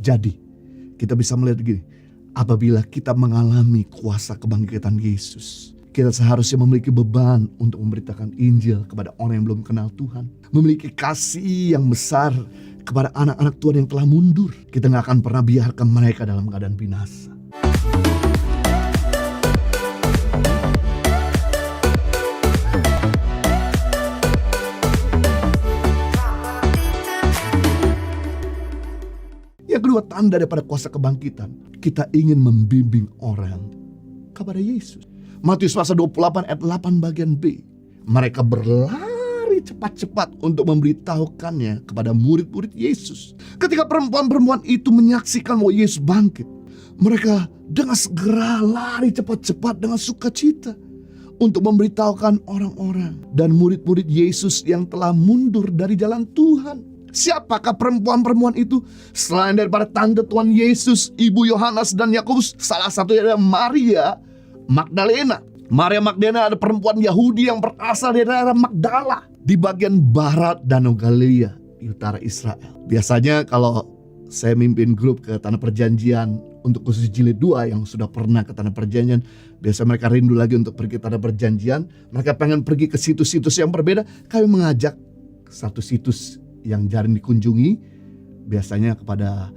Jadi kita bisa melihat begini, apabila kita mengalami kuasa kebangkitan Yesus, kita seharusnya memiliki beban untuk memberitakan Injil kepada orang yang belum kenal Tuhan. Memiliki kasih yang besar kepada anak-anak Tuhan yang telah mundur. Kita gak akan pernah biarkan mereka dalam keadaan binasa. Yang kedua, tanda daripada kuasa kebangkitan, kita ingin membimbing orang kepada Yesus. Matius pasal 28 ayat 8 bagian B. Mereka berlari cepat-cepat untuk memberitahukannya kepada murid-murid Yesus. Ketika perempuan-perempuan itu menyaksikan bahwa Yesus bangkit, mereka dengan segera lari cepat-cepat dengan sukacita untuk memberitahukan orang-orang dan murid-murid Yesus yang telah mundur dari jalan Tuhan. Siapakah perempuan-perempuan itu? Selain daripada tante Tuhan Yesus, Ibu Yohanes dan Yakobus, salah satunya adalah Maria Magdalena. Maria Magdalena adalah perempuan Yahudi yang berasal dari daerah Magdala di bagian barat Danau Galilea di utara Israel. Biasanya kalau saya mimpin grup ke Tanah Perjanjian untuk khusus jilid 2 yang sudah pernah ke Tanah Perjanjian, biasa mereka rindu lagi untuk pergi ke Tanah Perjanjian. Mereka pengen pergi ke situs-situs yang berbeda. Kami mengajak satu situs yang jarang dikunjungi, biasanya kepada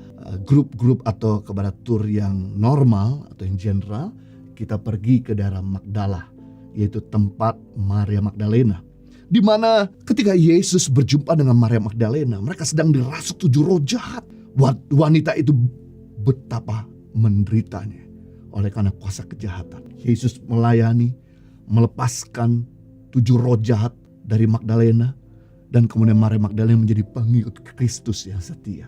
grup-grup atau kepada tur yang normal atau yang general. Kita pergi ke daerah Magdala, yaitu tempat Maria Magdalena, di mana ketika Yesus berjumpa dengan Maria Magdalena, mereka sedang dirasuk 7 roh jahat. Wanita itu betapa menderitanya oleh karena kuasa kejahatan. Yesus melayani, melepaskan 7 roh jahat dari Magdalena. Dan kemudian Maria Magdalena menjadi pengikut Kristus yang setia.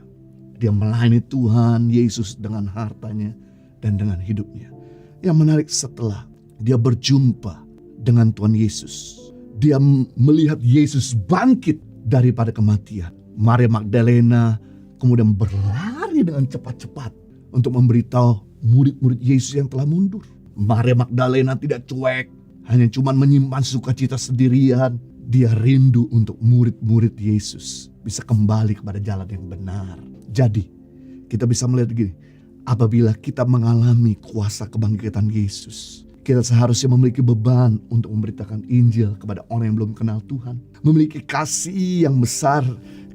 Dia melayani Tuhan Yesus dengan hartanya dan dengan hidupnya. Yang menarik, setelah dia berjumpa dengan Tuhan Yesus, dia melihat Yesus bangkit daripada kematian. Maria Magdalena kemudian berlari dengan cepat-cepat untuk memberitahu murid-murid Yesus yang telah mundur. Maria Magdalena tidak cuek, hanya cuma menyimpan sukacita sendirian. Dia rindu untuk murid-murid Yesus bisa kembali kepada jalan yang benar. Jadi kita bisa melihat begini, apabila kita mengalami kuasa kebangkitan Yesus, kita seharusnya memiliki beban untuk memberitakan Injil kepada orang yang belum kenal Tuhan. Memiliki kasih yang besar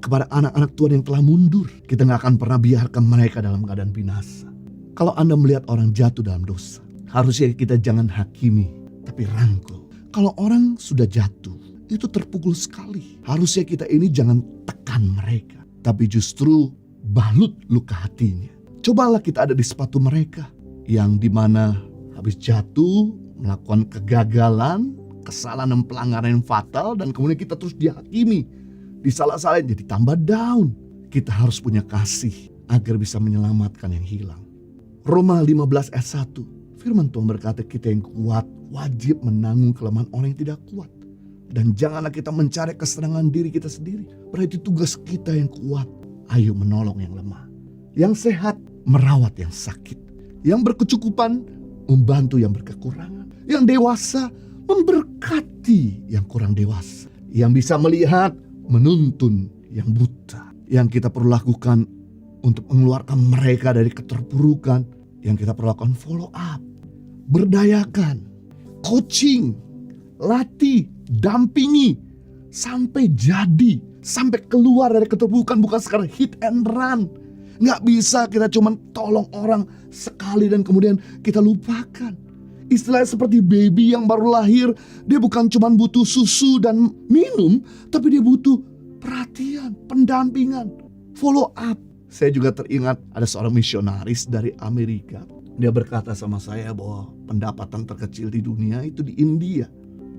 kepada anak-anak Tuhan yang telah mundur. Kita gak akan pernah biarkan mereka dalam keadaan binasa. Kalau Anda melihat orang jatuh dalam dosa, harusnya kita jangan hakimi, tapi rangkul. Kalau orang sudah jatuh, itu terpukul sekali, harusnya kita ini jangan tekan mereka, tapi justru balut luka hatinya. Cobalah kita ada di sepatu mereka, yang dimana habis jatuh, melakukan kegagalan, kesalahan dan pelanggaran yang fatal, dan kemudian kita terus dihakimi, disalah-salahin, jadi tambah down. Kita harus punya kasih agar bisa menyelamatkan yang hilang. Roma 15 ayat 1, firman Tuhan berkata, kita yang kuat wajib menanggung kelemahan orang yang tidak kuat. Dan janganlah kita mencari kesenangan diri kita sendiri. Berarti tugas kita yang kuat, ayo menolong yang lemah. Yang sehat, merawat yang sakit. Yang berkecukupan, membantu yang berkekurangan. Yang dewasa, memberkati yang kurang dewasa. Yang bisa melihat, menuntun yang buta. Yang kita perlu lakukan untuk mengeluarkan mereka dari keterpurukan. Yang kita perlu lakukan follow up, berdayakan, coaching, latih, dampingi sampai jadi, sampai keluar dari keterpurukan, bukan sekarang hit and run. Nggak bisa kita cuma tolong orang sekali dan kemudian kita lupakan. Istilahnya seperti baby yang baru lahir, dia bukan cuma butuh susu dan minum, tapi dia butuh perhatian, pendampingan, follow up. Saya juga teringat ada seorang misionaris dari Amerika. Dia berkata sama saya bahwa pendapatan terkecil di dunia itu di India.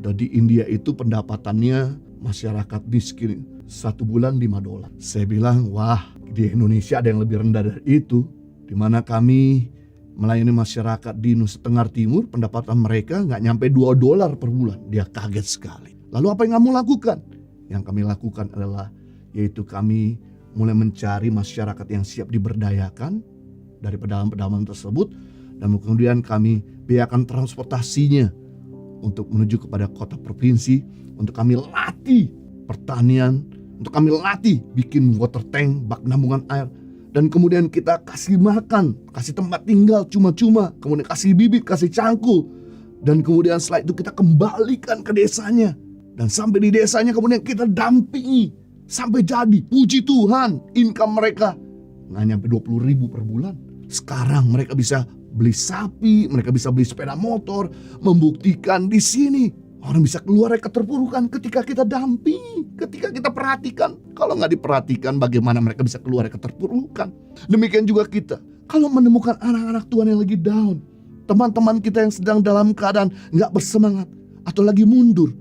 Dan di India itu pendapatannya masyarakat miskin 1 bulan $5. Saya bilang, wah, di Indonesia ada yang lebih rendah dari itu. Di mana kami melayani masyarakat di Nusa Tenggara Timur, pendapatan mereka nggak nyampe $2 per bulan. Dia kaget sekali. Lalu apa yang kamu lakukan? Yang kami lakukan adalah, yaitu kami mulai mencari masyarakat yang siap diberdayakan dari pedalaman-pedalaman tersebut. Dan kemudian kami biarkan transportasinya untuk menuju kepada kota provinsi, untuk kami latih pertanian, untuk kami latih bikin water tank, bak penampungan air. Dan kemudian kita kasih makan, kasih tempat tinggal cuma-cuma, kemudian kasih bibit, kasih cangkul. Dan kemudian setelah itu kita kembalikan ke desanya. Dan sampai di desanya kemudian kita dampingi sampai jadi. Puji Tuhan, income mereka nggak nyampe 20.000 per bulan. Sekarang mereka bisa beli sapi, mereka bisa beli sepeda motor, membuktikan di sini orang bisa keluar dari keterpurukan ketika kita dampingi, ketika kita perhatikan. Kalau nggak diperhatikan, bagaimana mereka bisa keluar dari keterpurukan? Demikian juga kita, kalau menemukan anak-anak Tuhan yang lagi down, teman-teman kita yang sedang dalam keadaan nggak bersemangat atau lagi mundur,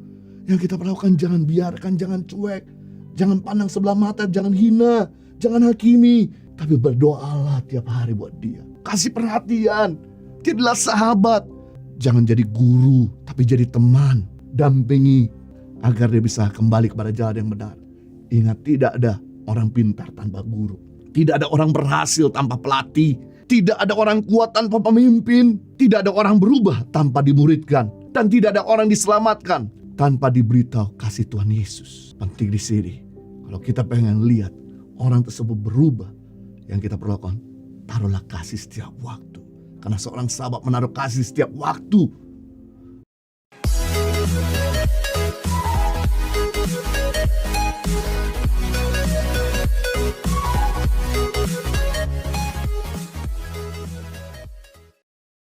yang kita perlakukan jangan biarkan, jangan cuek, jangan pandang sebelah mata, jangan hina, jangan hakimi, tapi berdoalah tiap hari buat dia. Kasih perhatian, jadilah sahabat. Jangan jadi guru, tapi jadi teman. Dampingi agar dia bisa kembali kepada jalan yang benar. Ingat, tidak ada orang pintar tanpa guru. Tidak ada orang berhasil tanpa pelatih. Tidak ada orang kuat tanpa pemimpin. Tidak ada orang berubah tanpa dimuridkan. Dan tidak ada orang diselamatkan tanpa diberitahu kasih Tuhan Yesus. Penting di sini, kalau kita pengen lihat orang tersebut berubah, yang kita perlu lakukan, taruhlah kasih setiap waktu. Karena seorang sahabat menaruh kasih setiap waktu,